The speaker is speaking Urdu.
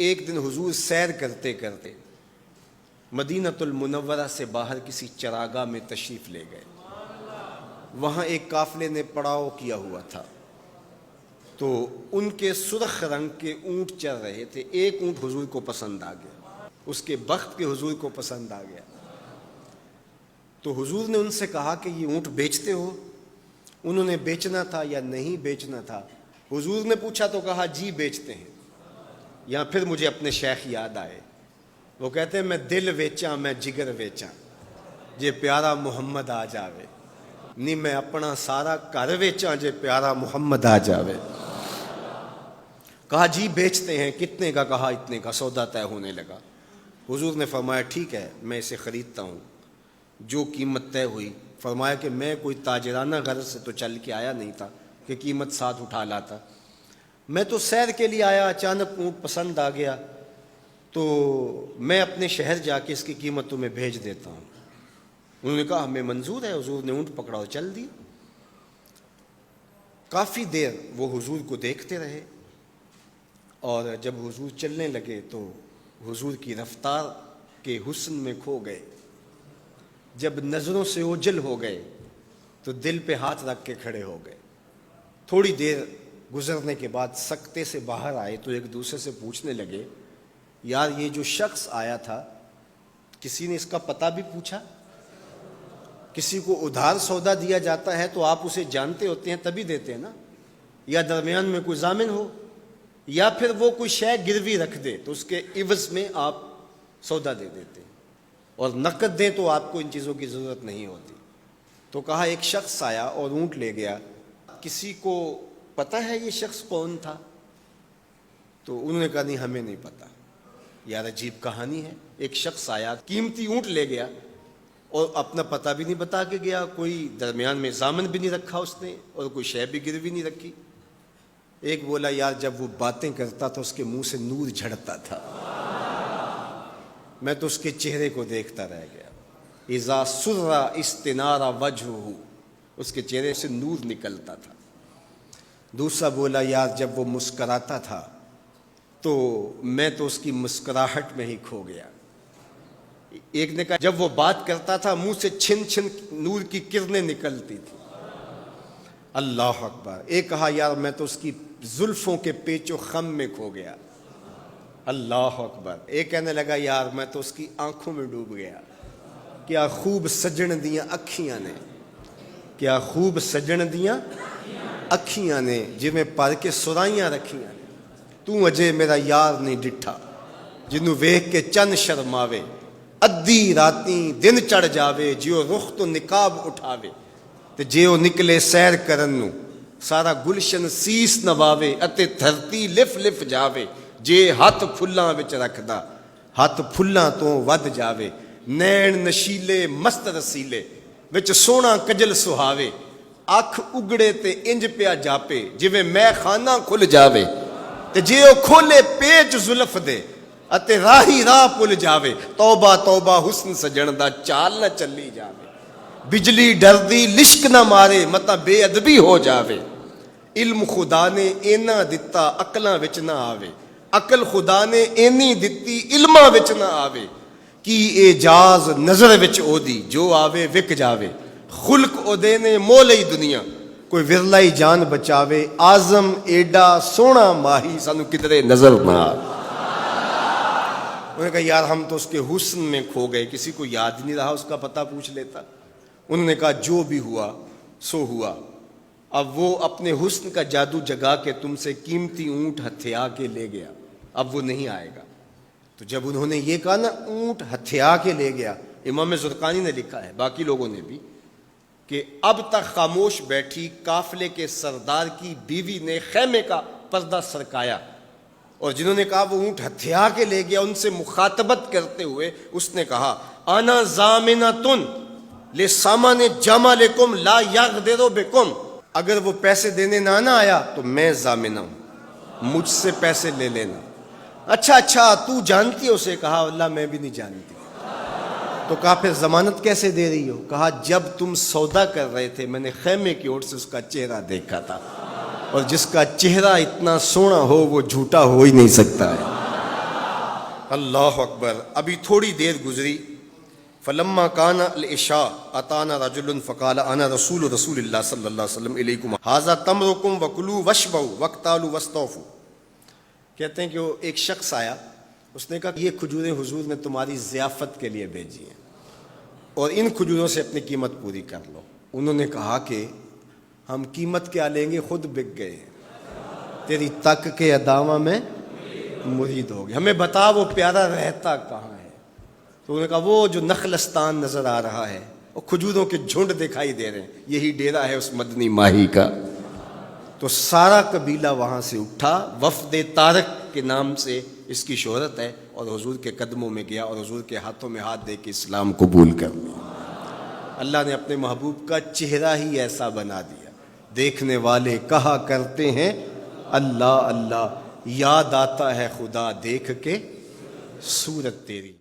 ایک دن حضور سیر کرتے کرتے مدینۃ المنورہ سے باہر کسی چراگاہ میں تشریف لے گئے. وہاں ایک قافلے نے پڑاؤ کیا ہوا تھا، تو ان کے سرخ رنگ کے اونٹ چل رہے تھے. ایک اونٹ حضور کو پسند آ گیا، اس کے بخت کے حضور کو پسند آ گیا. تو حضور نے ان سے کہا کہ یہ اونٹ بیچتے ہو؟ انہوں نے بیچنا تھا یا نہیں بیچنا تھا. حضور نے پوچھا تو کہا جی بیچتے ہیں. یا پھر مجھے اپنے شیخ یاد آئے، وہ کہتے ہیں میں دل ویچاں میں جگر ویچاں جے پیارا محمد آ جاوے، نہیں میں اپنا سارا گھر ویچاں جے پیارا محمد آ جاوے. کہا جی بیچتے ہیں. کتنے کا؟ کہا اتنے کا. سودا طے ہونے لگا. حضور نے فرمایا ٹھیک ہے میں اسے خریدتا ہوں. جو قیمت طے ہوئی، فرمایا کہ میں کوئی تاجرانہ غرض سے تو چل کے آیا نہیں تھا کہ قیمت ساتھ اٹھا لاتا. میں تو سیر کے لیے آیا، اچانک اونٹ پسند آ گیا، تو میں اپنے شہر جا کے اس کی قیمت تمہیں بھیج دیتا ہوں. انہوں نے کہا ہمیں منظور ہے. حضور نے اونٹ پکڑا اور چل دی. کافی دیر وہ حضور کو دیکھتے رہے، اور جب حضور چلنے لگے تو حضور کی رفتار کے حسن میں کھو گئے. جب نظروں سے اوجھل ہو گئے تو دل پہ ہاتھ رکھ کے کھڑے ہو گئے. تھوڑی دیر گزرنے کے بعد سکتے سے باہر آئے تو ایک دوسرے سے پوچھنے لگے یار یہ جو شخص آیا تھا کسی نے اس کا پتہ بھی پوچھا؟ کسی کو ادھار سودا دیا جاتا ہے تو آپ اسے جانتے ہوتے ہیں تبھی دیتے ہیں نا، یا درمیان میں کوئی ضامن ہو، یا پھر وہ کوئی شے گروی رکھ دے تو اس کے عوض میں آپ سودا دے دیتے ہیں، اور نقد دیں تو آپ کو ان چیزوں کی ضرورت نہیں ہوتی. تو کہا ایک شخص آیا اور اونٹ لے گیا. کسی کو پتہ ہے یہ شخص کون تھا؟ تو انہوں نے کہا نہیں ہمیں نہیں پتہ. یار عجیب کہانی ہے. ایک شخص آیا، قیمتی اونٹ لے گیا اور اپنا پتہ بھی نہیں بتا کے گیا، کوئی درمیان میں ضامن بھی نہیں رکھا اس نے، اور کوئی شے بھی گروی نہیں رکھی. ایک بولا یار جب وہ باتیں کرتا تھا اس کے منہ سے نور جھڑتا تھا، میں تو اس کے چہرے کو دیکھتا رہ گیا. اذا سر استنار وجہہ، اس کے چہرے سے نور نکلتا تھا. دوسرا بولا یار جب وہ مسکراتا تھا تو میں تو اس کی مسکراہٹ میں ہی کھو گیا. ایک نے کہا جب وہ بات کرتا تھا منہ سے چھن چھن نور کی کرنیں نکلتی تھی. اللہ اکبر. ایک کہا یار میں تو اس کی زلفوں کے پیچ و خم میں کھو گیا. اللہ اکبر. ایک کہنے لگا یار میں تو اس کی آنکھوں میں ڈوب گیا. کیا خوب سجن دیاں اکھیاں نے، کیا خوب سجن دیاں اکھیاں نے جویں پر کے سرائیاں رکھیاں نے. تو اجے میرا یار نہیں ڈٹھا جنوں ویکھ کے چن شرماوے. ادھی راتیں دن چڑھ جاوے جیو رخ تو نقاب اٹھاوے. تے جیو نکلے سیر کرن نو سارا گلشن سیس نواوے. اتے دھرتی لف لف جاوے جے ہاتھ پھلاں وچ رکھدا ہاتھ پھلاں تو ود جاوے. نین نشیلے مست رسیلے وچ سونا کجل سہاوے. اکھ اگڑے تے انج پیا جاپے جویں میں خانہ کھل جاوے. تے جے او کھولے پیچ زلف دے اتے راہی راہ پل جاوے. توبہ توبہ حسن سجن دا چال نہ چلی جاوے. بجلی ڈردی لشک نہ مارے متا بے ادبی ہو جاوے. علم خدا نے اینا دتا عقلاں وچ نہ آوے. عقل خدا نے اینی دتی علماں وچ نہ آوے. کی اعجاز نظر وچ او دی جو آوے وک جاوے. خلق او دے نے مولئی دنیا کوئی ورلائی جان بچاوے. آزم ایڈا سونا ماہی سانو کدرے نظر نہ آوے. انہوں نے کہا یار ہم تو اس کے حسن میں کھو گئے، کسی کو یاد نہیں رہا اس کا پتہ پوچھ لیتا. انہوں نے کہا جو بھی ہوا سو ہوا. اب وہ اپنے حسن کا جادو جگا کے تم سے قیمتی اونٹ ہتھیا کے لے گیا، اب وہ نہیں آئے گا. تو جب انہوں نے یہ کہا نا اونٹ ہتھیا کے لے گیا، امام زرقانی نے لکھا ہے باقی لوگوں نے بھی کہ اب تک خاموش بیٹھی قافلے کے سردار کی بیوی نے خیمے کا پردہ سرکایا، اور جنہوں نے کہا وہ اونٹ ہتھیا کے لے گیا ان سے مخاطبت کرتے ہوئے اس نے کہا انا ضامنۃ لسامان جمالکم لا یغدر بکم. اگر وہ پیسے دینے نہ آیا تو میں ضامنہ ہوں، مجھ سے پیسے لے لینا. اچھا تو جانتی ہو؟ اسے کہا اللہ میں بھی نہیں جانتی. تو کہا پھر ضمانت کیسے دے رہی ہو؟ کہا جب تم سودا کر رہے تھے میں نے خیمے کی اوٹ سے اس کا چہرہ دیکھا تھا، اور جس کا چہرہ اتنا سونا ہو وہ جھوٹا ہو ہی نہیں سکتا ہے. اللہ اکبر. ابھی تھوڑی دیر گزری. فلما کان العشاء اتانا رجل فقال انا رسول اللہ صلی اللہ علیہ وسلم الیکم ھذا تمرکم وکلوا واشبعوا واقتالوا واستوفوا. کہتے ہیں کہ وہ ایک شخص آیا, اس نے کہا کہ یہ کھجوریں حضور نے تمہاری ضیافت کے لیے بھیجی ہیں اور ان کھجوروں سے اپنی قیمت پوری کر لو. انہوں نے کہا کہ ہم قیمت کیا لیں گے, خود بک گئے, تیری تک کے ادامہ میں مرید ہو گئے, ہمیں بتا وہ پیارا رہتا کہاں ہے. تو انہوں نے کہا وہ جو نخلستان نظر آ رہا ہے, وہ کھجوروں کے جھنڈ دکھائی دے رہے ہیں, یہی ڈیرا ہے اس مدنی ماہی کا. تو سارا قبیلہ وہاں سے اٹھا, وفد طارق کے نام سے اس کی شہرت ہے, اور حضور کے قدموں میں گیا اور حضور کے ہاتھوں میں ہاتھ دے کے اسلام قبول کر لیا. اللہ نے اپنے محبوب کا چہرہ ہی ایسا بنا دیا, دیکھنے والے کہا کرتے ہیں اللہ اللہ, یاد آتا ہے خدا دیکھ کے صورت تیری.